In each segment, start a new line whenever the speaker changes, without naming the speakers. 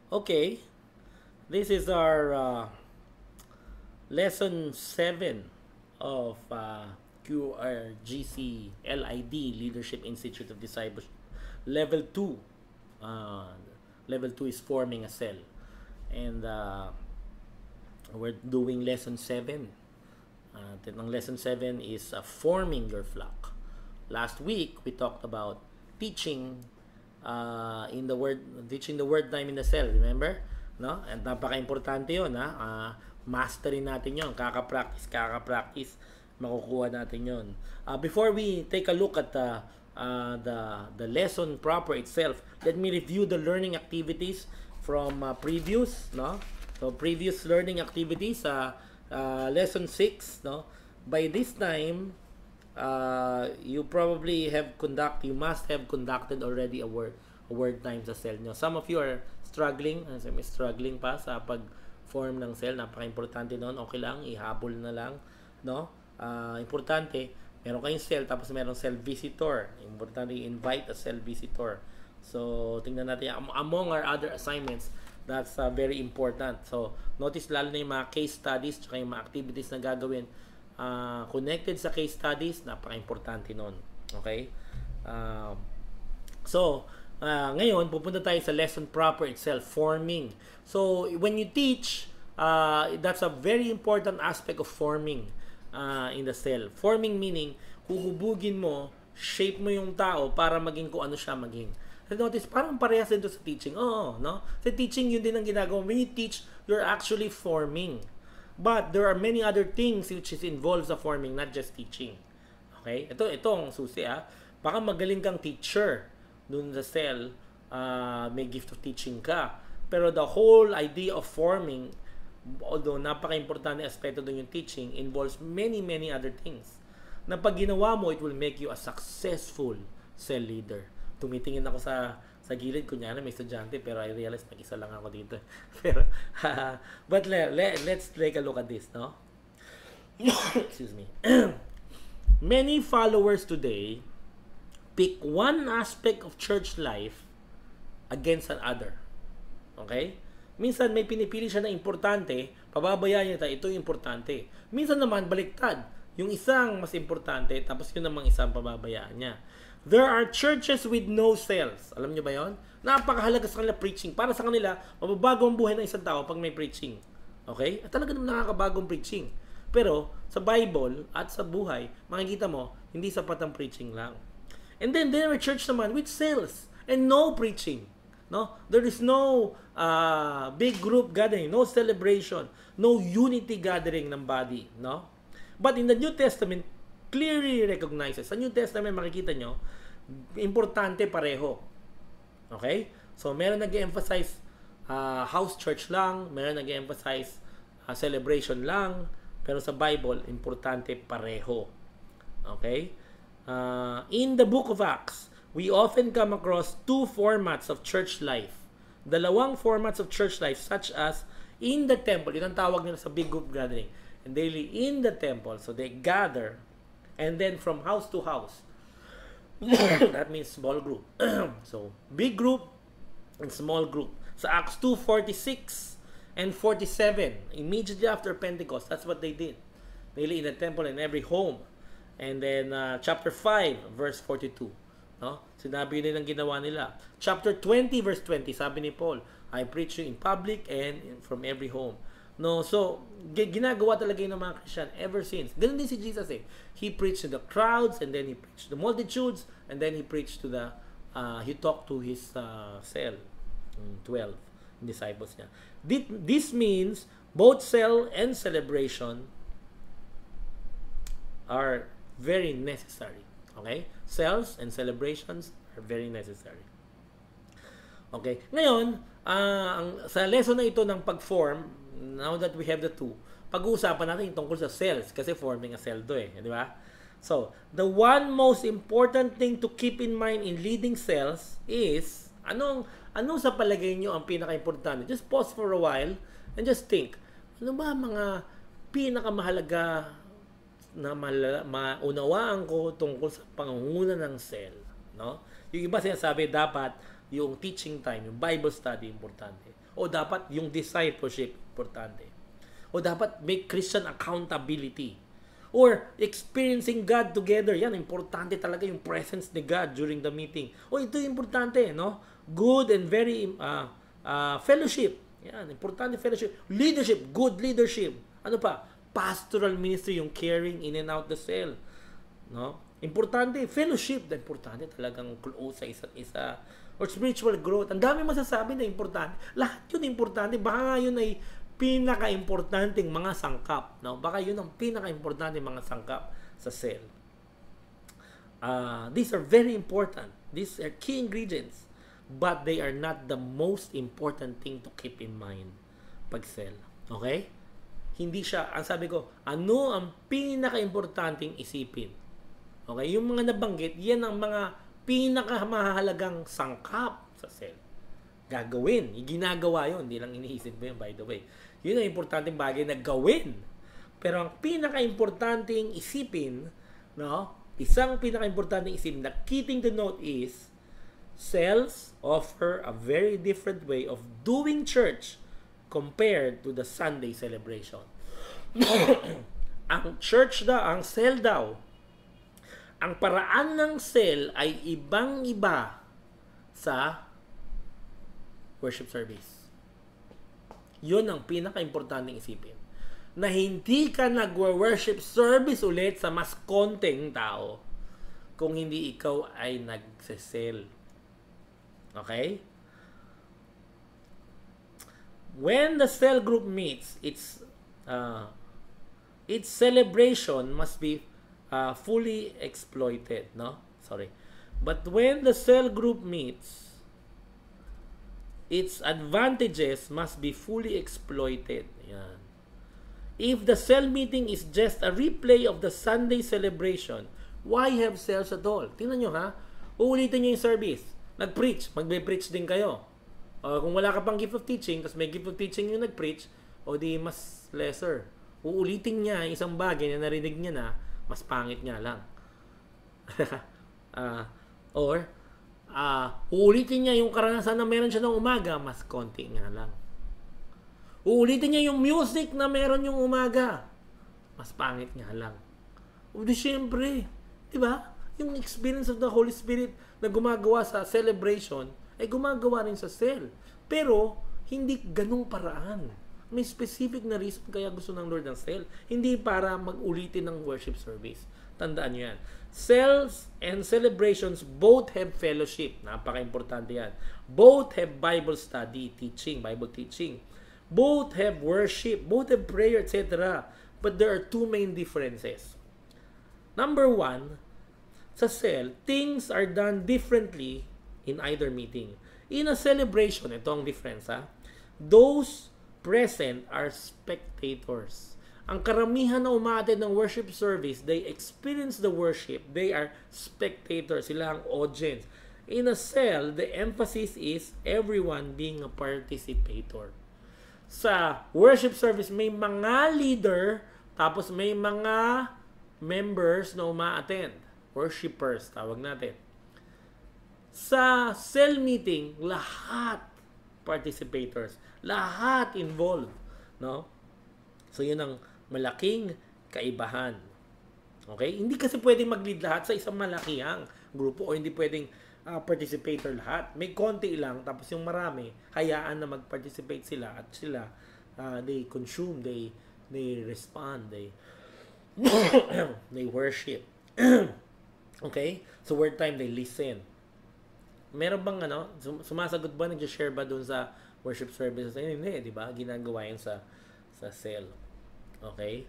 Okay, this is our lesson 7 of QRGC LID Leadership Institute of Discipleship. Level 2. Uh, Level 2 is forming a cell. And we're doing lesson 7. Ang lesson 7 is forming your flock. Last week, we talked about teaching teaching the word time in the cell, remember? No? And napaka-importante 'yon, ha. Mastery natin 'yon, kaka-practice, makukuha natin 'yon. Before we take a look at the lesson proper itself, let me review the learning activities from previous, no? So previous learning activities, lesson 6, no? By this time, you must have conducted already a word time sa cell nyo. Some of you are struggling pa sa pag-form ng cell. Napaka-importante noon. Okay lang, ihabol na lang, no? Importante, meron kayong cell tapos meron cell visitor. Importante i-invite a cell visitor. So, tingnan natin among our other assignments, that's very important. So, notice lalo na yung mga case studies tsaka yung mga activities na gagawin connected sa case studies, napaka-importante nun. Okay? Ngayon, pupunta tayo sa lesson proper itself, forming. So, when you teach, that's a very important aspect of forming in the cell. Forming meaning, huhubugin mo, shape mo yung tao para maging kung ano siya maging. Notice, parang parehas din to sa teaching. Oo, no? Sa teaching, yun din ang ginagawa. When you teach, you're actually forming. But there are many other things which involves the forming, not just teaching. Okay? Ito ang susi, Baka magaling kang teacher dun sa cell, may gift of teaching ka. Pero the whole idea of forming, although napaka-importante aspeto dun yung teaching, involves many other things. Na pag ginawa mo, it will make you a successful cell leader. Tumitingin ako sa gilid, kunyari may estudyante, pero I realize mag-isa lang ako dito. Pero, but let's take a look at this, no? Excuse me. Many followers today pick one aspect of church life against another. Okay? Minsan may pinipili siya na importante, pababayaan niya ito yung importante. Minsan naman baliktad, yung isang mas importante, tapos yun namang isang pababayaan niya. There are churches with no cells. Alam niyo ba yon? Napakahalaga sa kanila preaching. Para sa kanila, mababago ang buhay ng isang tao pag may preaching. Okay? At talaga naman nakakabagong preaching. Pero, sa Bible at sa buhay, makikita mo, hindi sapat ang preaching lang. And then, there are church naman with cells and no preaching. No? There is no big group gathering, no celebration, no unity gathering ng body. No? But in the New Testament, clearly recognizes. Sa New Testament, makikita nyo, importante pareho. Okay? So, meron nag-emphasize house church lang, meron nag-emphasize celebration lang, pero sa Bible, importante pareho. Okay? In the book of Acts, we often come across two formats of church life. Dalawang formats of church life, such as in the temple, yun ang tawag nila sa big group gathering, and daily in the temple, so they gather, and then from house to house. That means small group. So, big group and small group. Sa Acts 2:46 and 47, immediately after Pentecost, that's what they did. Daily in the temple and every home. And then, chapter 5, verse 42. No? Sinabi nilang ginawa nila. Chapter 20, verse 20, sabi ni Paul, I preach you in public and from every home. No, so ginagawa talaga yung mga Christian ever since. Ganun din si Jesus He preached to the crowds, and then he preached to the multitudes, and then he preached to the he talked to his cell, 12 disciples niya. This means both cell and celebration are very necessary. Okay? Cells and celebrations are very necessary. Okay? Ngayon, sa lesson na ito ng pag-form, now that we have the two, pag-uusapan natin tungkol sa cells kasi forming a cell di ba? So, the one most important thing to keep in mind in leading cells is anong sa palagay nyo ang pinaka-importante? Just pause for a while and just think, ano ba mga pinakamahalaga na maunawaan ko tungkol sa pangunguna ng cell, no? Yung iba sinasabi dapat yung teaching time, yung Bible study, importante. O dapat yung discipleship, importante. O dapat may Christian accountability. Or experiencing God together. Yan, importante talaga yung presence ni God during the meeting. O ito importante, no? Good and very fellowship. Yan, importante fellowship. Leadership, good leadership. Ano pa? Pastoral ministry, yung caring in and out the cell. No? Importante, fellowship. Importante talagang close sa isa't isa. Or spiritual growth. Ang dami masasabi na importante. Lahat yun importante. Baka nga yun ay pinaka-importanting mga sangkap. No? Baka yun ang pinaka-importanting mga sangkap sa cell. These are very important. These are key ingredients. But they are not the most important thing to keep in mind pag cell. Okay? Hindi siya, ang sabi ko, ano ang pinaka-importanting isipin? Okay? Yung mga nabanggit, yan ang mga pinaka-mahalagang sangkap sa cell. Gagawin. Ginagawa yun. Hindi lang iniisip mo yun, by the way. Yun ang importanteng bagay na gawin. Pero ang pinaka-importanting isipin, no? Isang pinaka-importanting isipin, the key thing to note is, cells offer a very different way of doing church compared to the Sunday celebration. Ang church daw, ang cell daw, ang paraan ng cell ay ibang-iba sa worship service. Yun ang pinaka-importanting isipin. Na hindi ka nag-worship service ulit sa mas konting tao kung hindi ikaw ay nag-cell. Okay? When the cell group meets, its celebration must be fully exploited, no? Sorry. But when the cell group meets, its advantages must be fully exploited. Yan. If the cell meeting is just a replay of the Sunday celebration, why have cells at all? Tingnan nyo ha. Uulitin nyo yung service. Nag-preach. Magbe-preach din kayo. Kung wala ka pang gift of teaching, tapos may gift of teaching yung nag-preach, o di mas lesser. Uulitin niya isang bagay na narinig niya na, mas pangit nga lang. Uulitin niya yung karanasan na meron siya ng umaga, mas konti nga lang. Uulitin niya yung music na meron yung umaga, mas pangit nga lang. O di syempre, di ba? Yung experience of the Holy Spirit na gumagawa sa celebration ay gumagawa rin sa cell. Pero, hindi ganung paraan. May specific na reason kaya gusto ng Lord ng cell. Hindi para mag-ulitin ng worship service. Tandaan nyo yan. Cells and celebrations both have fellowship. Napaka-importante yan. Both have Bible study, teaching, Bible teaching. Both have worship. Both have prayer, etc. But there are two main differences. Number one, sa cell, things are done differently in either meeting. In a celebration, ito ang difference ha. Those present are spectators. Ang karamihan na umaattend ng worship service, they experience the worship. They are spectators. Sila ang audience. In a cell, the emphasis is everyone being a participator. Sa worship service, may mga leader, tapos may mga members na umaattend. Worshippers, tawag natin. Sa cell meeting, lahat participators, lahat involved, no? So yun ang malaking kaibahan. Okay? Hindi kasi pwedeng mag-lead lahat sa isang malakihang grupo o hindi pwedeng participator lahat. May konti lang tapos yung marami hayaan na mag-participate sila at sila they consume, they respond, they they worship. Okay? So word time, they listen. Meron bang sumasagot ba, nag-share ba doon sa worship services? Hindi, di ba? Ginagawa yan sa cell. Okay?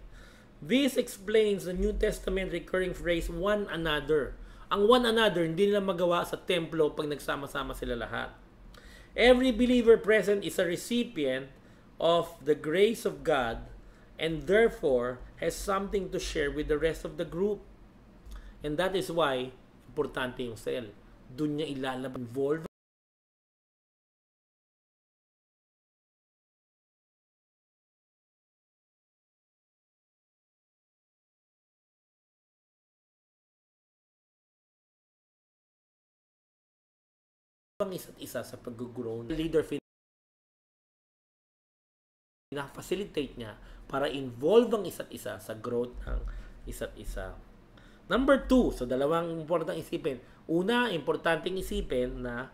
This explains the New Testament recurring phrase, one another. Ang one another, hindi nila magawa sa templo pag nagsama-sama sila lahat. Every believer present is a recipient of the grace of God and therefore has something to share with the rest of the group. And that is why importante yung cell. Doon niya ilalabas involved ang isa't isa sa pag-grow. Leader na-facilitate niya para involve ang isa't isa sa growth ng isa't isa. Number 2, so dalawang importanteng isipin. Una, importanteng isipin na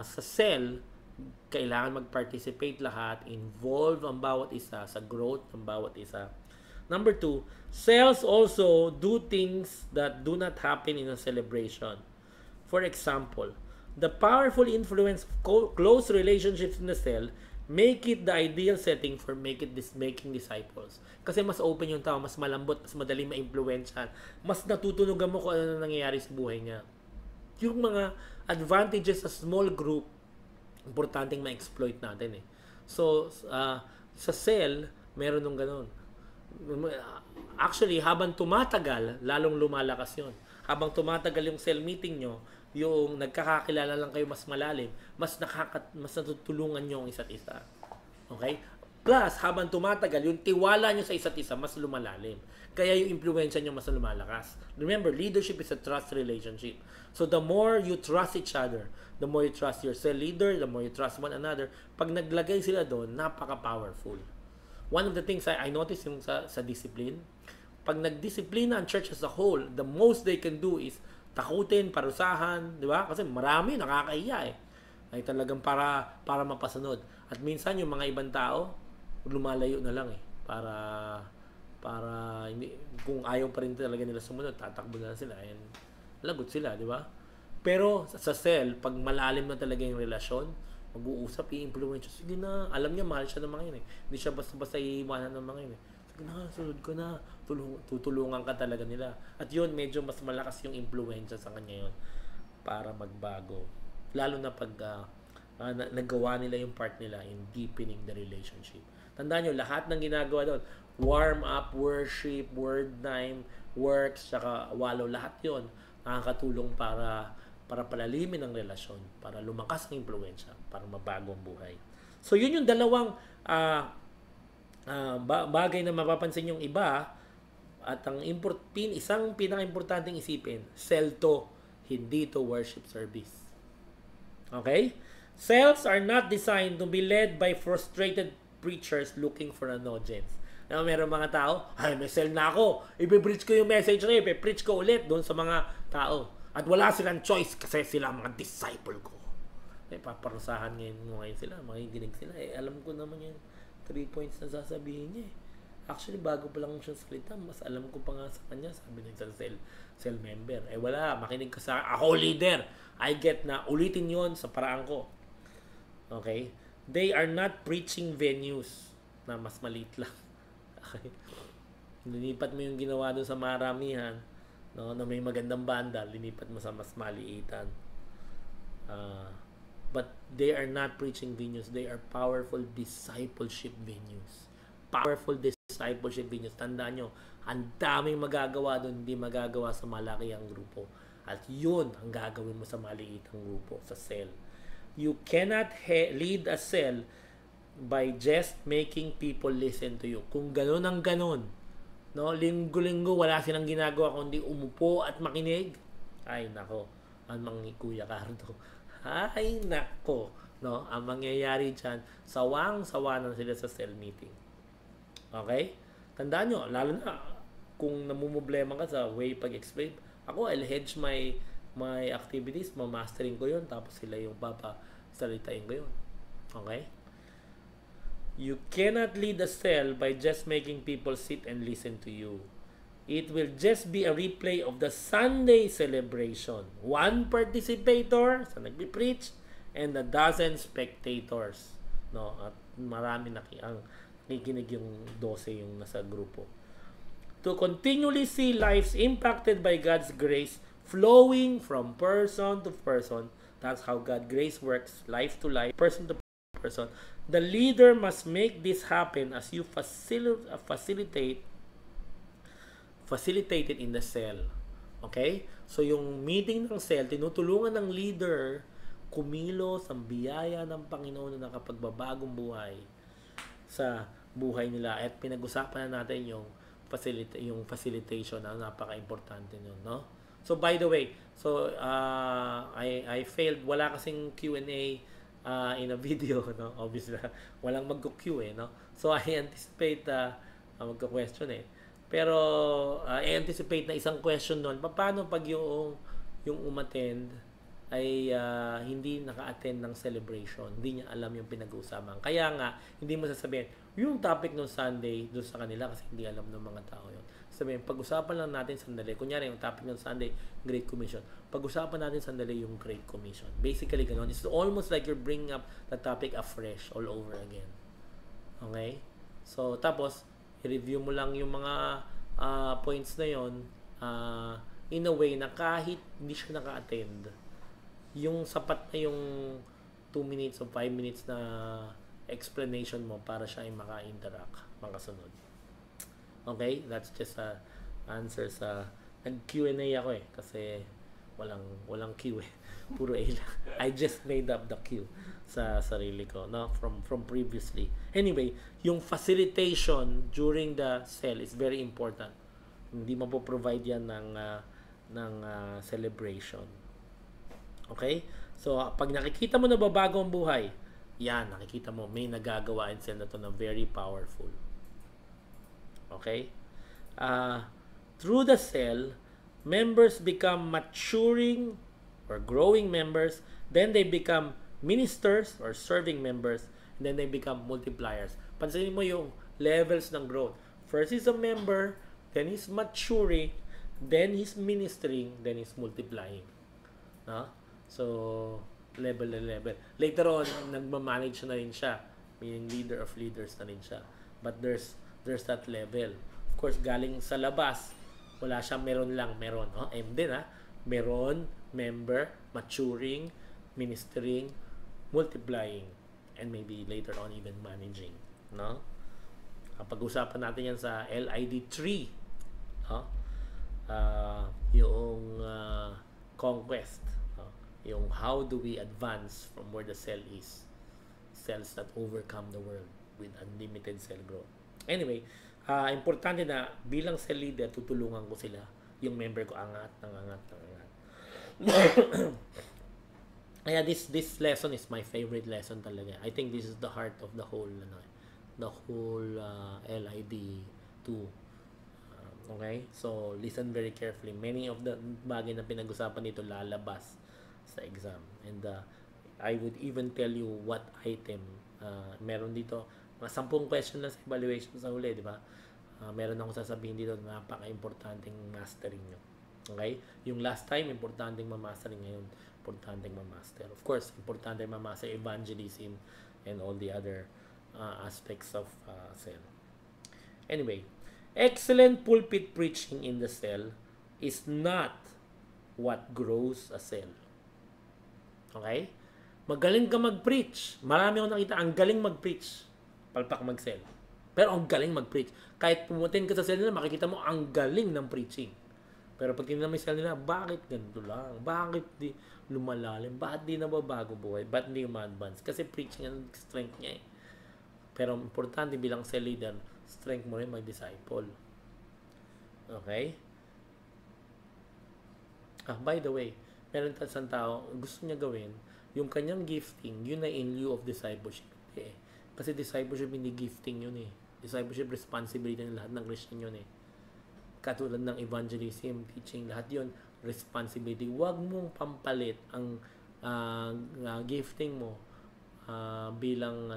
sa cell, kailangan mag-participate lahat, involve ang bawat isa sa growth ng bawat isa. Number 2, cells also do things that do not happen in a celebration. For example, the powerful influence of close relationships in the cell make it the ideal setting for making disciples. Kasi mas open yung tao, mas malambot, mas madaling ma-influensyan, mas natutunugan mo kung ano nangyayari sa buhay niya. Yung mga advantages sa small group, importanteng ma-exploit natin eh. So, sa cell, meron nung ganun. Actually, habang tumatagal, lalong lumalakas yun. Habang tumatagal yung cell meeting nyo, yung nagkakakilala lang kayo mas malalim, mas natutulungan nyo ang isa't isa. Okay? Plus, habang tumatagal, yung tiwala nyo sa isa't isa, mas lumalalim. Kaya yung influensya nyo mas lumalakas. Remember, leadership is a trust relationship. So, the more you trust each other, the more you trust your cell leader, the more you trust one another, pag naglagay sila doon, napaka-powerful. One of the things I noticed yung sa discipline, pag nagdisiplina ang church as a whole, the most they can do is takutin, parusahan, di ba? Kasi marami nakakahiya eh. Ay talagang para mapasunod. At minsan yung mga ibang tao lumalayo na lang eh para hindi, kung ayaw pa rin talaga nila sumunod, tatakbo na sila. Ayan, lagot sila, di ba? Pero sa cell, pag malalim na talaga yung relasyon, mag-uusap, i-influence. Sige na, alam niya mahal siya ng mga yun eh. Hindi siya basta-basta iiwanan ng mga yun eh. Sunod ko na, tutulungan ka talaga nila. At yun, medyo mas malakas yung influensya sa kanya yun para magbago. Lalo na pag nagawa nila yung part nila in deepening the relationship. Tandaan nyo, lahat ng ginagawa doon, warm up, worship, word time, works, saka walo, lahat yun, nakakatulong para palalimin ang relasyon, para lumakas ang influensya, para mabago ang buhay. So yun yung dalawang bagay na mapapansin yung iba at ang isang pinaka-importanting isipin, cell to, hindi to worship service. Okay? Cells are not designed to be led by frustrated preachers looking for an audience. Na meron mga tao, ay may cell na ako, i-preach ko yung message na i-preach ko ulit doon sa mga tao. At wala silang choice kasi sila mga disciple ko. Paparusahan ngayon sila, makikinig sila. Alam ko naman yung 3 points na sasabihin niya eh. Actually, bago pa lang siya salita, mas alam ko pa nga sa kanya, sabi ng isang cell member. Wala, makinig ka sa ako leader. I get na ulitin yon sa paraan ko. Okay? They are not preaching venues na mas maliit lang. Okay? Linipat mo yung ginawa doon sa maramihan, no, na may magandang banda, linipat mo sa mas maliitan. But they are not preaching venues. They are powerful discipleship venues. Powerful discipleship venues. Tandaan nyo, ang daming magagawa doon, hindi magagawa sa malaki ang grupo. At yun ang gagawin mo sa maliitang grupo, sa cell. You cannot lead a cell by just making people listen to you. Kung ganun ang ganun, no, linggo-linggo wala silang ginagawa kundi umupo at makinig, ay nako, ang mga Kuya Cardo, ay nako, no, ang mangyayari dyan, sawang-sawa na sila sa cell meeting. Okay? Tandaan nyo, lalo na kung namumblema ka sa way pag-explain, ako, I'll hedge my activities, mamastering ko yun, tapos sila yung papasalitain ko yun. Okay? You cannot lead a cell by just making people sit and listen to you. It will just be a replay of the Sunday celebration. One participator sa nagpi-preach and a dozen spectators. No, at marami ang nakikinig yung 12 yung nasa grupo. To continually see lives impacted by God's grace flowing from person to person. That's how God's grace works, life to life, person to person. The leader must make this happen as you facilitate it in the cell. Okay? So yung meeting ng cell, tinutulungan ng leader kumilos ang biyaya ng Panginoon na nakapagbabagong buhay sa buhay nila. At pinag-usapan na natin yung facilitation na napaka-importante nun, no? So by the way, so I failed. Wala kasing Q&A in a video, no? Obviously, walang magko-Q no? So I anticipate magko-question Pero I anticipate na isang question noon, paano pag yung umattend ay hindi naka-attend ng celebration, hindi niya alam yung pinag-uusapan. Kaya nga, hindi mo sasabihin, yung topic ng Sunday doon sa kanila kasi hindi alam ng mga tao yun. Sabihin, pag-usapan lang natin sandali. Kunyari, yung topic ng Sunday, Great Commission. Pag-usapan natin sandali yung Great Commission. Basically, ganun. It's almost like you're bringing up the topic afresh all over again. Okay? So, tapos, i-review mo lang yung mga points na yon in a way na kahit hindi siya naka-attend, yung sapat na yung 2 minutes o 5 minutes na explanation mo para siya ay maka-interact, makasunod. Okay? That's just a answer sa nag-Q&A ako kasi walang Q Puro A lang. I just made up the Q sa sarili ko, no? From previously. Anyway, yung facilitation during the cell is very important. Hindi mo po provide yan ng celebration. Okay? So, pag nakikita mo na babago ang buhay, yan, nakikita mo, may nagagawa in cell na to na very powerful. Okay? Through the cell, members become maturing or growing members, then they become ministers or serving members, and then they become multipliers. Pansinin mo yung levels ng growth. First is a member, then he's maturing, then he's ministering, then he's multiplying. No? So, level na level. Later on, nagmamanage na rin siya. Meaning leader of leaders na rin siya. But there's that level. Of course, galing sa labas, wala siyang meron. M din meron, member, maturing, ministering, multiplying, and maybe later on even managing. No? Pag-usapan natin yan sa LID 3. No? Yung conquest. Yung how do we advance from where the cell is. Cells that overcome the world with unlimited cell growth. Anyway, importante na bilang cell leader, tutulungan ko sila. Yung member ko angat. Kaya this lesson is my favorite lesson talaga. I think this is the heart of the whole LID 2. Okay? So, listen very carefully. Many of the bagay na pinag-usapan dito lalabas sa exam. And I would even tell you what item meron dito. Mga 10 question lang sa evaluation sa huli, di ba? Meron akong sasabihin dito na napaka-importanting mastering nyo. Okay? Yung last time, importanteng ma-mastering, ngayon, importanteng ma-master. Of course, importanteng ma-master evangelism and all the other aspects of cell. Anyway, excellent pulpit preaching in the cell is not what grows a cell. Okay? Magaling ka mag-preach. Marami akong nakita, ang galing mag-preach. Palpak mag-cell. Pero ang galing mag-preach. Kahit pumutin ka sa cell nila, makikita mo ang galing ng preaching. Pero pag tinanong mo yung cell nila, bakit ganito lang? Bakit di lumalalim? Bakit di nababago buhay? Bakit di ma-advance? Kasi preaching ang strength niya Pero importante bilang cell leader, strength mo rin mag-disciple. Okay? By the way, meron isang tao, gusto niya gawin, yung kanyang gifting, yun na in lieu of discipleship. Kasi discipleship hindi gifting yun Discipleship responsibility ng lahat ng Christian yun Katulad ng evangelism, teaching, lahat yun, responsibility. Huwag mong pampalit ang gifting mo bilang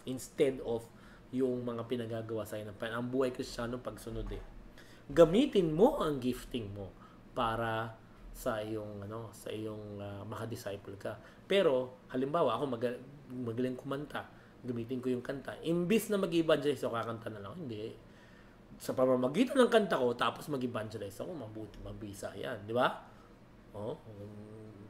instead of yung mga pinagagawa sa iyo. Ang buhay Kristiyano pagsunod Gamitin mo ang gifting mo para sa iyong maka-disciple ka. Pero halimbawa ako magaling kumanta, gamitin ko yung kanta. Imbis na mag-evangelize ako, kakanta na lang. Hindi. Sa pamamagitan ng kanta ko, tapos mag-evangelize ako, mabisa yan. Di ba?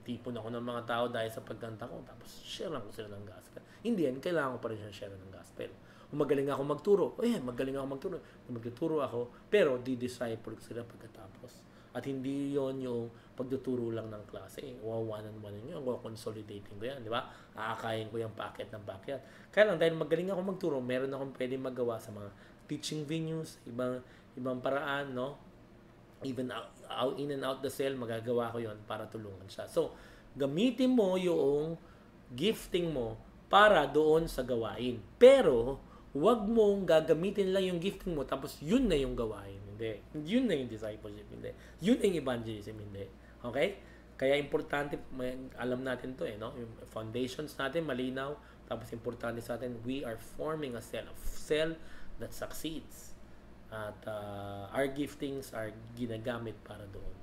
Tipon ako ng mga tao dahil sa pagkanta ko, tapos share lang ko sila ng gospel. Hindi yan, kailangan ko pa rin share ng gospel. Kung magaling ako magturo, magaling ako magturo. Magtuturo ako, pero di-disciple ko sila pagkatapos. At hindi yon yung pagtuturo lang ng klase. One-on-one yun. Consolidating ko yan, di ba? Aakayin ko yung packet ng packet. Kaya lang, dahil magaling ako magturo, meron akong pwedeng magawa sa mga teaching venues, ibang paraan, no? even in and out the cell, magagawa ko yon para tulungan siya. So, gamitin mo yung gifting mo para doon sa gawain. Pero, wag mong gagamitin lang yung gifting mo tapos yun na yung gawain. Hindi. Yun na yung discipleship. Hindi. Yun na yung evangelism. Hindi. Okay? Kaya importante, alam natin to no? Yung foundations natin, malinaw. Tapos importante sa atin, we are forming a cell that succeeds. At our giftings are ginagamit para doon.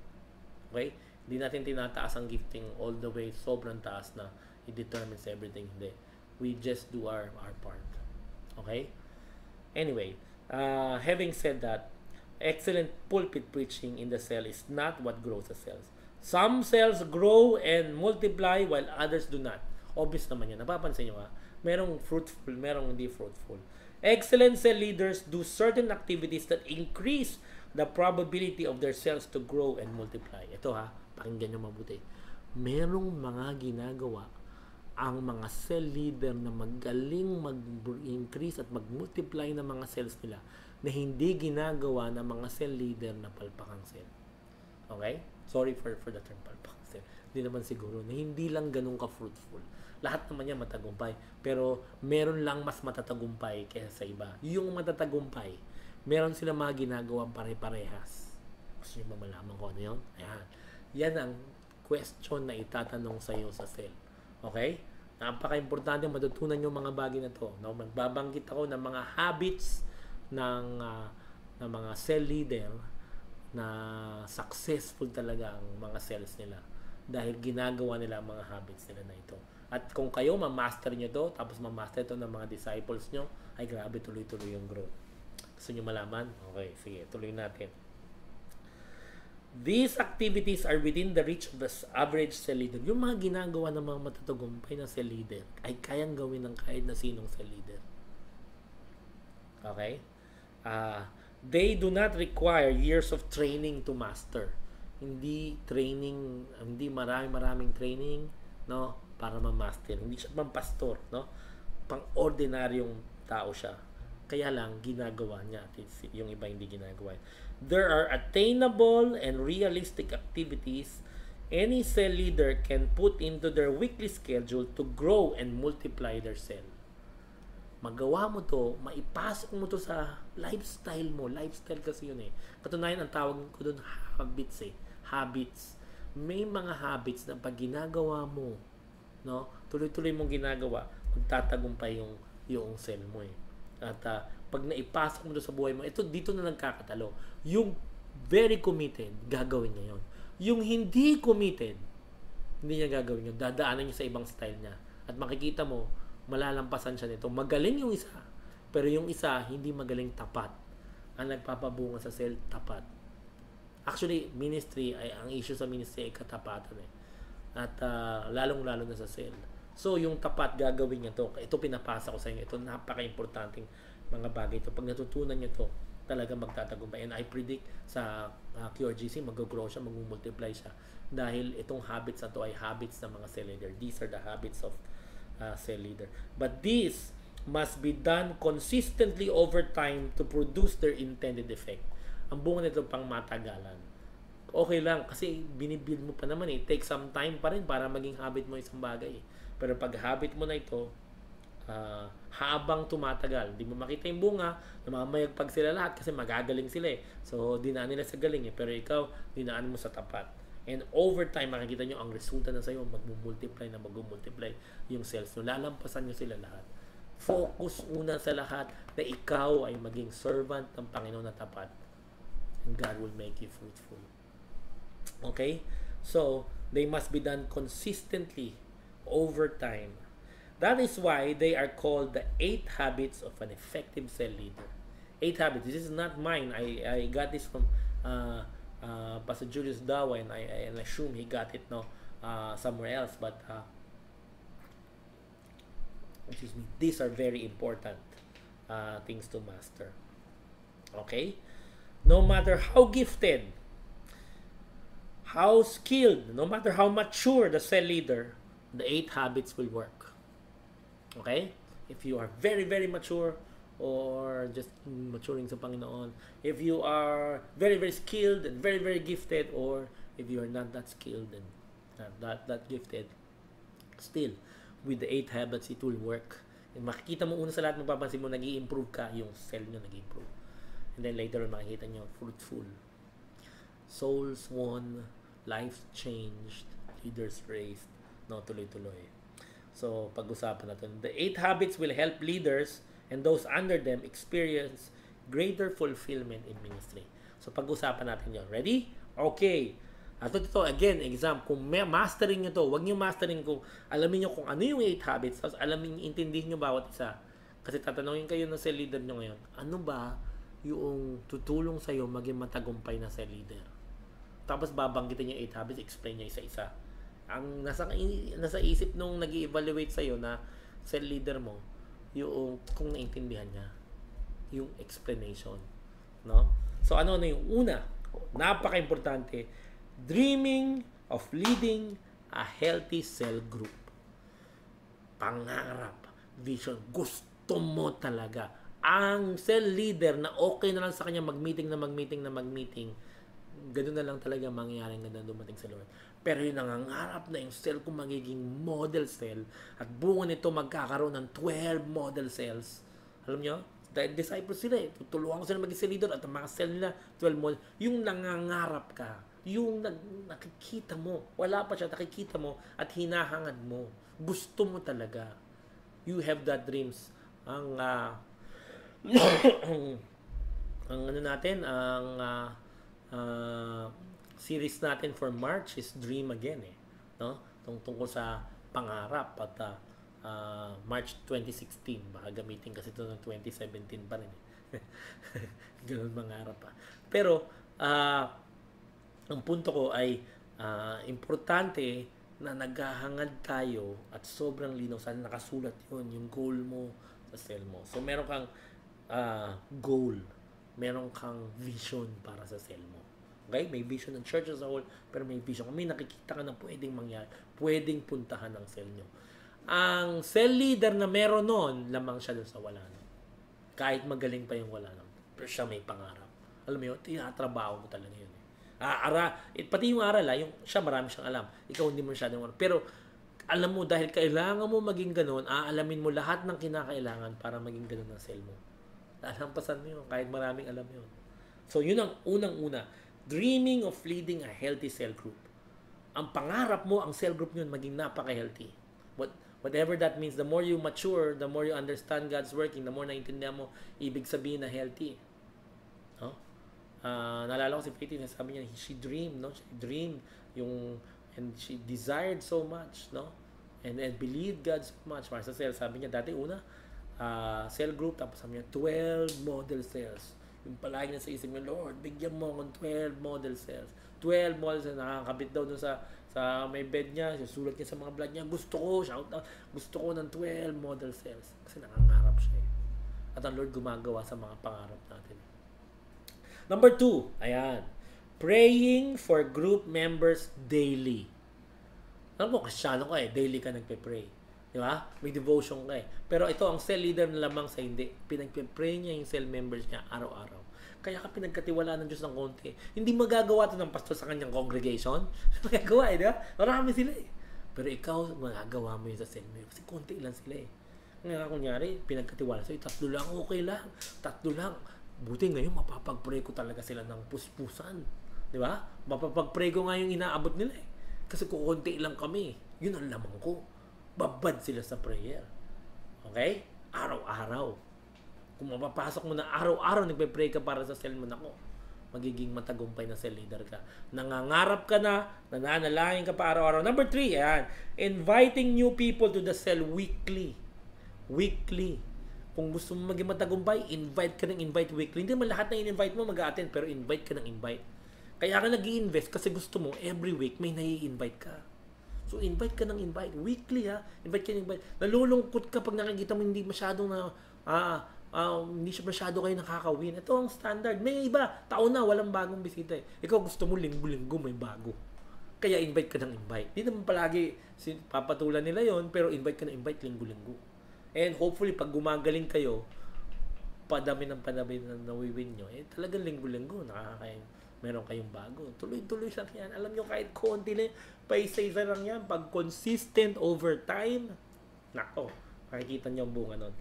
Okay? Hindi natin tinataas ang gifting all the way, sobrang taas na it determines everything. Hindi. We just do our part. Okay? Anyway, having said that, excellent pulpit preaching in the cell is not what grows the cells. Some cells grow and multiply while others do not. Obvious naman yan. Napapansin nyo ha? Merong fruitful, merong hindi fruitful. Excellent cell leaders do certain activities that increase the probability of their cells to grow and multiply. Ito ha, pakinggan nyo mabuti. Merong mga ginagawa ang mga cell leader na magaling mag-increase at mag-multiply ng mga cells nila na hindi ginagawa ng mga cell leader na palpakang cell. Okay? Sorry for the term palpakang cell. Hindi naman siguro na hindi lang ganun ka-fruitful. Lahat naman yan matagumpay. Pero meron lang mas matatagumpay kaysa sa iba. Yung matatagumpay, meron sila mga ginagawang pare-parehas. Gusto nyo ba malaman ko ano yun? Ayan. Yan ang question na itatanong sa iyo sa cell. Okay? Napaka-importante matutunan yung mga bagay na to. No? Magbabanggit ako ng mga habits ng mga cell leader na successful talaga ang mga cells nila dahil ginagawa nila ang mga habits nila na ito. At kung kayo ma-master nyo to, tapos ma-master ito ng mga disciples nyo, ay grabe, tuloy-tuloy yung growth. Gusto nyo malaman? Okay, sige, tuloy natin. These activities are within the reach of the average cell leader. Yung mga ginagawa ng mga matatagumpay na cell leader ay kayang gawin ng kahit na sinong cell leader. Okay? They do not require years of training to master. Hindi maraming training, no, para ma-master. Hindi siya pang pastor, no? Pang-ordinaryong tao siya. Kaya lang ginagawa niya at yung iba hindi ginagawa. There are attainable and realistic activities any cell leader can put into their weekly schedule to grow and multiply their cell. Magawa mo to, maipasok mo to sa lifestyle mo. Lifestyle kasi yun eh. Katunayan, ang tawag ko doon habits eh. Habits. May mga habits na pag ginagawa mo, no, tuloy-tuloy mong ginagawa, magtatagumpay yung cell mo eh. At pag naipasok mo doon sa buhay mo, ito dito na nagkakatalo. Yung very committed, gagawin niya yon. Yung hindi committed, hindi niya gagawin yun. Dadaanan niya sa ibang style niya. At makikita mo, malalampasan siya nito. Magaling yung isa, pero yung isa, hindi magaling tapat. Ang nagpapabunga sa cell, tapat. Actually, ministry, ang issue sa ministry ay katapatan eh. At lalong-lalo na sa cell. So, yung tapat, gagawin niya to. Ito pinapasa ko sa inyo. Ito napaka-importanting mga bagay ito. Pag natutunan niya to, talaga magtatagumpay. And I predict sa QRGC, mag-grow siya, mag-multiply siya. Dahil itong habits na to ay habits ng mga cell leader. These are the habits of cell leader. But this must be done consistently over time to produce their intended effect. Ang bunga nito pang matagalan. Okay lang, kasi binibuild mo pa naman eh. Take some time pa rin para maging habit mo isang bagay. Pero pag habit mo na ito, habang tumatagal, di mo makita yung bunga, namamayagpag sila lahat kasi magagaling sila eh. So, dinaan nila sa galing eh. Pero ikaw, dinaan mo sa tapat. And over time, makikita nyo ang resulta na sa'yo, mag-multiply yung cells nyo. Lalampasan nyo sila lahat. Focus una sa lahat na ikaw ay maging servant ng Panginoon na tapat. And God will make you fruitful. Okay? So, they must be done consistently over time. That is why they are called the 8 habits of an effective cell leader. 8 habits. This is not mine. I got this from Pastor Julius Dawa, and I assume he got it somewhere else. But these are very important things to master. Okay? No matter how gifted, how skilled, no matter how mature the cell leader, the 8 habits will work. Okay? If you are very, very mature, or just maturing sa Panginoon. If you are very, very skilled and very, very gifted, or if you are not that skilled and not that gifted, still, with the 8 habits, it will work. And makikita mo una sa lahat, mapapansin mo, nag-i-improve ka, yung cell nyo nag-i-improve. And then later on, makikita nyo, fruitful. Souls won, lives changed, leaders raised, no, tuloy-tuloy. So, pag-usapan natin. The 8 habits will help leaders and those under them experience greater fulfillment in ministry. So, pag-usapan natin yun. Ready? Okay. At ito, again, exam. Kung mastering nyo to, huwag nyo mastering kung alamin nyo kung ano yung 8 habits, tapos alamin, intindihin nyo bawat isa. Kasi tatanungin kayo ng cell leader nyo ngayon, ano ba yung tutulong sa'yo maging matagumpay na cell leader? Tapos babanggitin yung 8 habits, explain nyo isa-isa. Ang nasa isip nung nag-i-evaluate sa'yo na cell leader mo, yung kung naintindihan niya, yung explanation. No? So ano na yung una? Napaka-importante, dreaming of leading a healthy cell group. Pangarap, vision, gusto mo talaga. Ang cell leader na okay na lang sa kanya mag-meeting, ganun na lang talaga mangyayaring ganda dumating sa Lord. Pero yung nangangarap na yung cell kung magiging model cell at bunga nito magkakaroon ng 12 model cells. Alam nyo? Dahil disciples sila eh. Tutulungan ko sila maging cell leader at ang mga cell nila 12 model. Yung nangangarap ka, yung nakikita mo, wala pa siya, nakikita mo at hinahangad mo. Gusto mo talaga. You have that dreams. Ang ano natin, ang series natin for March is Dream Again eh, no? Tungkol sa pangarap at March 2016 baka gamitin kasi ito ng 2017 pa rin eh. Ganun mangarap pa. Pero ang punto ko ay importante na naghahangad tayo at sobrang linaw sana nakasulat yun yung goal mo sa cell mo. So meron kang goal, meron kang vision para sa cell mo. Okay? May vision ng church as a whole, pero may vision. May nakikita ka na pwedeng mangyari, pwedeng puntahan ng cell nyo. Ang cell leader na meron nun, lamang siya doon sa wala nun. Kahit magaling pa yung wala nun. Pero siya may pangarap. Alam mo yun, tinatrabaho mo talaga yun. Pati yung aral, yung siya marami siyang alam. Ikaw hindi mo masyadong alam. Pero alam mo, dahil kailangan mo maging ganun, aalamin mo lahat ng kinakailangan para maging ganun ng cell mo. Lalampasan mo yun, kahit maraming alam yun. So, yun ang unang-una. Dreaming of leading a healthy cell group. Ang pangarap mo, ang cell group nyo maging napaka-healthy. Whatever that means, the more you mature, the more you understand God's working, the more naintindihan mo, ibig sabihin na healthy. No? Naalala ko si Pretty, sabi niya, she dreamed, no? She dreamed, and she desired so much, no? And believed God so much. Para sa cell, sabi niya, dati cell group, tapos sabi niya, 12 model cells. Yung palagi na sa isip niya, Lord, bigyan mo akong 12 model cells. 12 model cells, nakakabit daw dun sa may bed niya, susulat niya sa mga blood niya, gusto ko ng 12 model cells. Kasi nangangarap siya eh. At ang Lord gumagawa sa mga pangarap natin. Number 2, ayan, praying for group members daily. Alam mo, Kristyano ka eh, daily ka nagpe-pray. Di ba? May devotion ka eh. Pero ito, ang cell leader na lamang sa hindi. Pinagpe-pray niya yung cell members niya araw-araw. Kaya ka pinagkatiwalaan ng Diyos ng konti. Hindi magagawa ito ng pastor sa kanyang congregation. Magagawa eh, di ba? Marami sila eh. Pero ikaw, magagawa mo yun sa cell mo. Kasi konti lang sila eh. Ngayon, kunyari, pinagkatiwala sa'yo, 3 lang, okay lang. 3 lang. Buti ngayon, mapapag-pray ko talaga sila ng puspusan. Di ba? Mapapag-pray ko nga yung inaabot nila eh. Kasi kung konti lang kami, yun ang lamang ko. Babad sila sa prayer. Okay? Araw-araw. Kung mapapasok mo na araw-araw nagpe-pray ka para sa cell mo, nako, magiging matagumpay na cell leader ka. Nangangarap ka na, nananalangin ka pa araw-araw. Number 3, ayan, inviting new people to the cell weekly. Weekly. Kung gusto mo maging matagumpay, invite ka ng invite weekly. Hindi man lahat na in-invite mo mag-attend, pero invite ka ng invite. Kaya ka nag-i-invest kasi gusto mo, every week may nai-invite ka. So, invite ka ng invite. Weekly, ha? Invite ka ng invite. Nalulungkot ka pag nakikita mo hindi masyadong hindi siya masyado kayo nakakawin. Ito ang standard. May iba, taon na, walang bagong bisita eh. Ikaw gusto mo linggo-linggo may bago. Kaya invite ka ng invite. Hindi naman palagi papatulan nila yon, pero invite ka ng invite linggo-linggo. And hopefully, pag gumagaling kayo, padami na nawiwin nyo, talagang linggo-linggo, meron kayong bago. Tuloy-tuloy lang yan. Alam nyo, kahit konti lang, paisa-isa lang yan. Pag consistent over time, nako, makikita nyo ang bunga nun.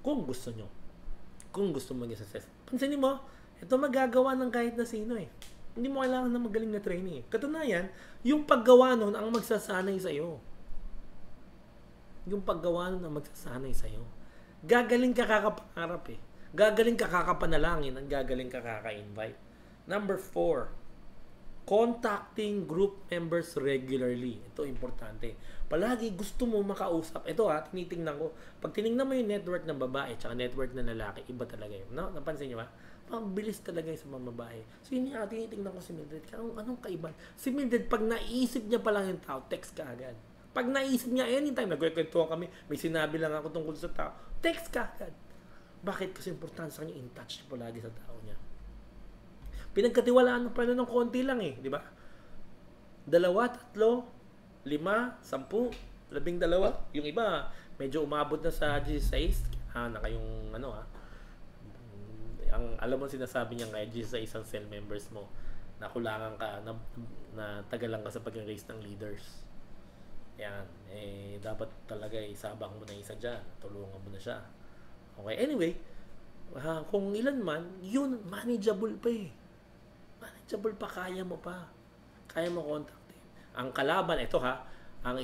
Kung gusto nyo, kung gusto mo maging success, pansinin mo, ito magagawa ng kahit na sino Hindi mo kailangan ng magaling na training. Katunayan, yung paggawa nun ang magsasanay sa'yo. Yung paggawa nun ang magsasanay sa'yo. Gagaling ka kakapangarap Gagaling ka kakapanalangin at gagaling ka kaka-invite. Number 4, contacting group members regularly. Ito importante. Palagi gusto mo makausap. Ito tinitingnan ko. Pag tinignan mo yung network ng babae at network ng lalaki, iba talaga yun. No? Napansin nyo ba? Pabilis talaga yung sa mga babae. So yun yung tinitingnan ko si Mildred. Anong kaiba? Si Mildred, pag naisip niya pa lang yung tao, text ka agad. Pag naisip niya, anytime, nagkwentuhan kami, may sinabi lang ako tungkol sa tao, text ka agad. Bakit? Kasi importante sa kanya, in touch niya palagi sa tao niya. Pinagkatiwalaan mo pa na ng konti lang di ba? 2, 3, 5, 10, 12. Yung iba, medyo umabot na sa 16. Na kayong ang alam mo sinasabi niya kaya 16 ang cell members mo. Nakulangan ka, na tagalan ka sa pag-raise ng leaders. Yan. Dapat talaga isabak mo na isa dyan. Tulungan mo na siya. Okay, anyway, kung ilan man, yun, manageable pa Manageable pa, kaya mo pa. Kaya mo kontaktin. Ang kalaban, ito ang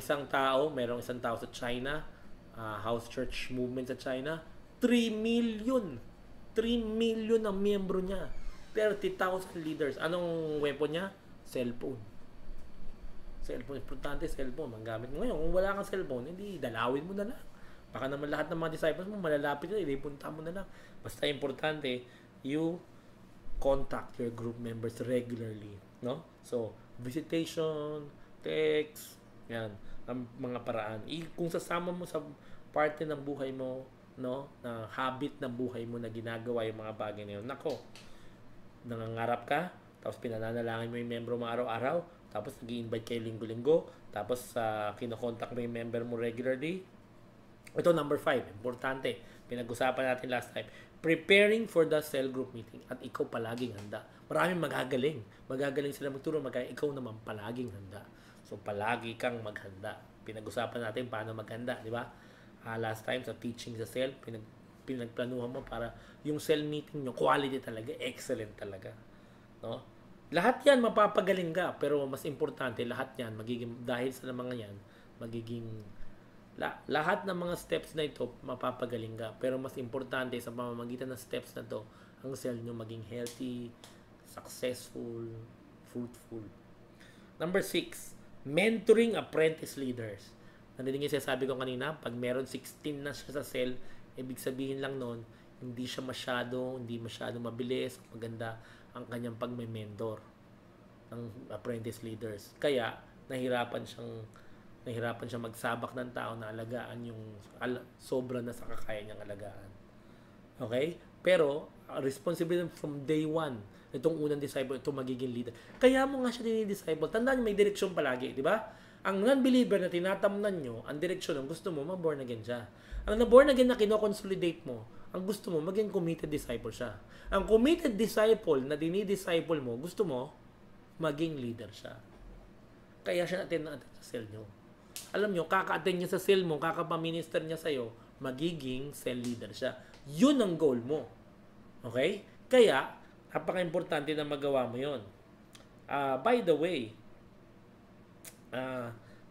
merong isang tao sa China, house church movement sa China, 3 million. 3 million ang miyembro niya. 30,000 leaders. Anong weapon niya? Cellphone. Importante cellphone. Ang gamit mo ngayon. Kung wala kang cellphone, hindi, dalawin mo na lang. Baka naman lahat ng mga disciples mo malalapit na, ipunta mo na lang. Basta importante, you contact your group members regularly, no? So, visitation, text, yan, ang mga paraan. Kung sasama mo sa parte ng buhay mo, no, na habit ng buhay mo na ginagawa yung mga bagay na yun, nako, nangangarap ka, tapos pinananalangin mo yung member mo araw-araw, tapos nag-i-invite kayo linggo-linggo, tapos kinokontak mo yung member mo regularly. Ito number 5, importante. Pinag-usapan natin last time. Preparing for the cell group meeting. At ikaw palaging handa. Maraming magagaling. Magagaling sila magturo. Ikaw naman palaging handa. So, palagi kang maghanda. Pinag-usapan natin paano maghanda. Di ba? Last time sa teaching sa cell, pinagplanuhan mo para yung cell meeting nyo, quality talaga, excellent talaga. No? Lahat yan, mapapagaling ka. Pero mas importante, lahat yan, dahil sa mga yan, magiging lahat ng mga steps na ito mapapagaling ka, pero mas importante sa pamamagitan ng steps na to ang cell nyo maging healthy, successful, fruitful. Number 6, mentoring apprentice leaders. Narinig yung sabi ko kanina, pag meron 16 na siya sa cell, ibig sabihin lang nun, hindi masyado mabilis, maganda ang kanyang pag-mentor ng apprentice leaders. Kaya nahirapan siya magsabak ng tao na alagaan yung sobra na sa kakaya niyang alagaan. Okay? Pero, responsibility from day 1, itong unang disciple, itong magiging leader. Kaya mo nga siya dinidisciple. Tandaan niyo, may direksyon palagi, di ba? Ang non-believer na tinatamnan nyo, ang direksyon, ang gusto mo, mag-born again siya. Ang na-born again na kino-consolidate mo, ang gusto mo, maging committed disciple siya. Ang committed disciple na dinidisciple mo, gusto mo, maging leader siya. Kaya siya natin sa cell nyo. Alam nyo, kaka-attend niya sa cell mo, kaka-minister niya sa'yo, magiging cell leader siya. Yun ang goal mo. Okay? Kaya, napaka-importante na magawa mo yun. By the way,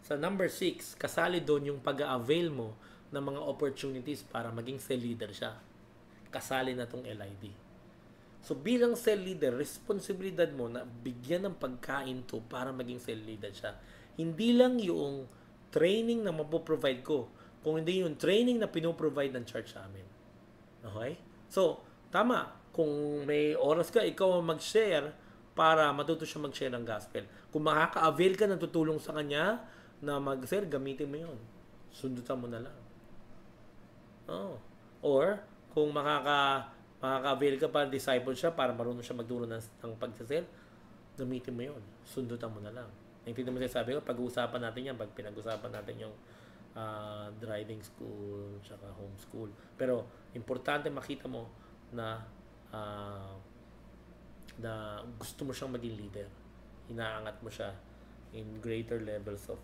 sa number 6, kasali doon yung pag-avail mo ng mga opportunities para maging cell leader siya. Kasali na tong LID. So, bilang cell leader, responsibilidad mo na bigyan ng pagkain to para maging cell leader siya. Hindi lang yung training na mapoprovide ko, kung hindi yung training na pinoprovide ng church amin. Okay? So, tama. Kung may oras ka, ikaw ang mag-share para matuto siya mag-share ng gospel. Kung makaka-avail ka ng tutulong sa kanya na mag-share, gamitin mo yun. Sundutan mo na lang. Or, kung makaka-avail ka para disciple siya, para marunong siya magturo ng pag-share, gamitin mo yun. Sundutan mo na lang. Naintindihan mo sabi ko, pag-uusapan natin yan, pag pinag-usapan natin yung driving school, tsaka homeschool. Pero importante makita mo na uh, na gusto mo siyang maging leader. Inaangat mo siya in greater levels of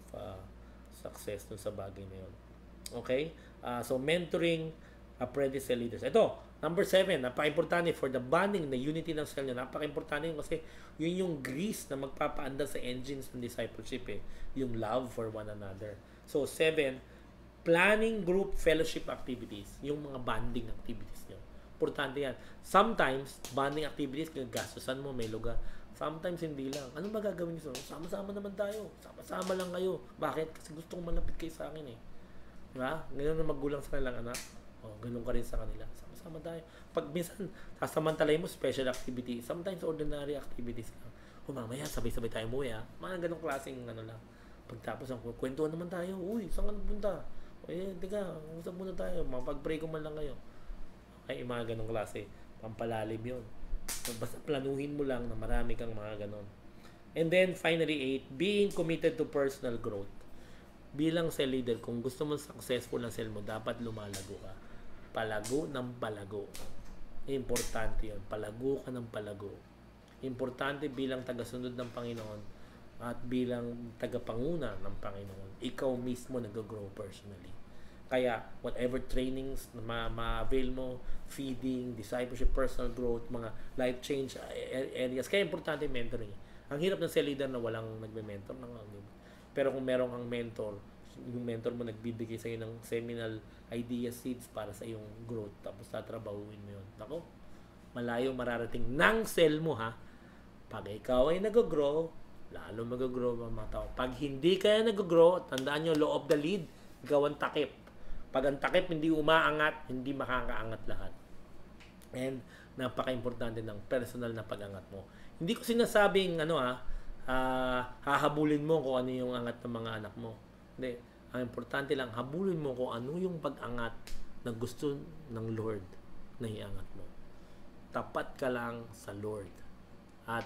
success dun sa bagay na yun. Okay? So, mentoring apprentice cell leaders. Ito, number 7, napaka-importante for the bonding, the unity ng cell nyo. Napaka-importante yun kasi yun yung grease na magpapaandar sa engines ng discipleship eh. Yung love for one another. So, 7, planning group fellowship activities. Yung mga bonding activities nyo. Importante yan. Sometimes, bonding activities, gastusan mo, may lugar. Sometimes, hindi lang. Ano ba gagawin nyo? Sama-sama naman tayo. Sama-sama lang kayo. Bakit? Kasi gusto kong malapit kayo sa akin eh. Diba? Ngayon na magulang sa kanilang anak. Ganun ka rin sa kanila. Sama-sama tayo. Pag minsan, sasamantalay mo special activity. Sometimes, ordinary activities lang. Mamaya, sabay-sabay tayo umuwi ha. Mga ganung klaseng ano lang. Pagtapos, ang kwentuhan naman tayo. Uy, saan ka nagpunta? Teka, usap muna tayo. Mapag-pray ko man lang kayo. Okay, mga ganung klase. Pampalalim yun. So, basta planuhin mo lang na marami kang mga ganon. And then, finally, 8, being committed to personal growth. Bilang cell leader, kung gusto mo successful ng cell mo, dapat lumalago ka. Palago ng palago. Importante yun. Palago ka ng palago. Importante bilang tagasunod ng Panginoon at bilang tagapanguna ng Panginoon. Ikaw mismo nag-grow personally. Kaya, whatever trainings na ma-avail mo, feeding, discipleship, personal growth, mga life change areas. Kaya importante mentoring. Ang hirap ng cell leader na walang nagme-mentor. Pero kung meron kang mentor, yung mentor mo nagbibigay sa iyo ng seminal idea seeds para sa iyong growth. Tapos tatrabahuin mo yun. Ako, malayo mararating ng cell mo ha. Pag ikaw ay nag-grow, lalo mag-grow mga tao. Pag hindi kaya nag-grow, tandaan nyo, law of the lead, ikaw ang takip. Pag ang takip hindi umaangat, hindi makakaangat lahat. And napaka-importante ng personal na pag-angat mo. Hindi ko sinasabing hahabulin mo kung ano yung angat ng mga anak mo. Hindi. Ang importante lang, habulin mo kung ano yung pag-angat na gusto ng Lord na iangat mo. Tapat ka lang sa Lord. At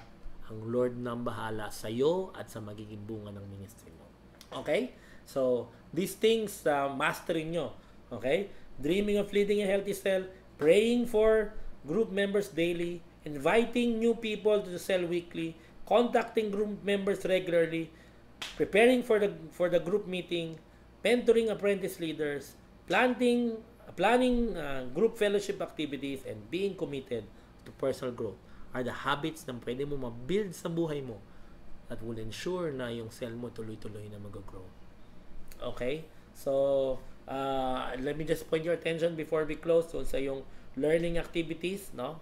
ang Lord nang bahala sa iyo at sa magiging bunga ng ministry mo. Okay? So, these things, mastering nyo. Okay? Dreaming of leading a healthy cell, praying for group members daily, inviting new people to the cell weekly, contacting group members regularly, preparing for the group meeting, mentoring apprentice leaders, planning group fellowship activities, and being committed to personal growth are the habits na pwede mo ma-build sa buhay mo that will ensure na yung cell mo tuloy-tuloy na mag-grow. Okay? So, let me just point your attention before we close sa yung learning activities, no?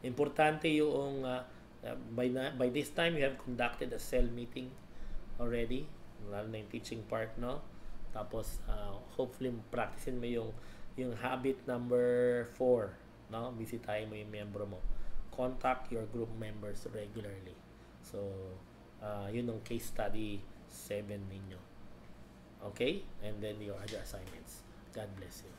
Importante yung by this time you have conducted a cell meeting already, lalo na yung teaching part, no? Tapos hopefully practicein mo yung habit number 4, no? Bisitahin mo yung membro mo. Contact your group members regularly. So yun ang case study 7 ninyo. Okay? And then your other assignments. God bless you.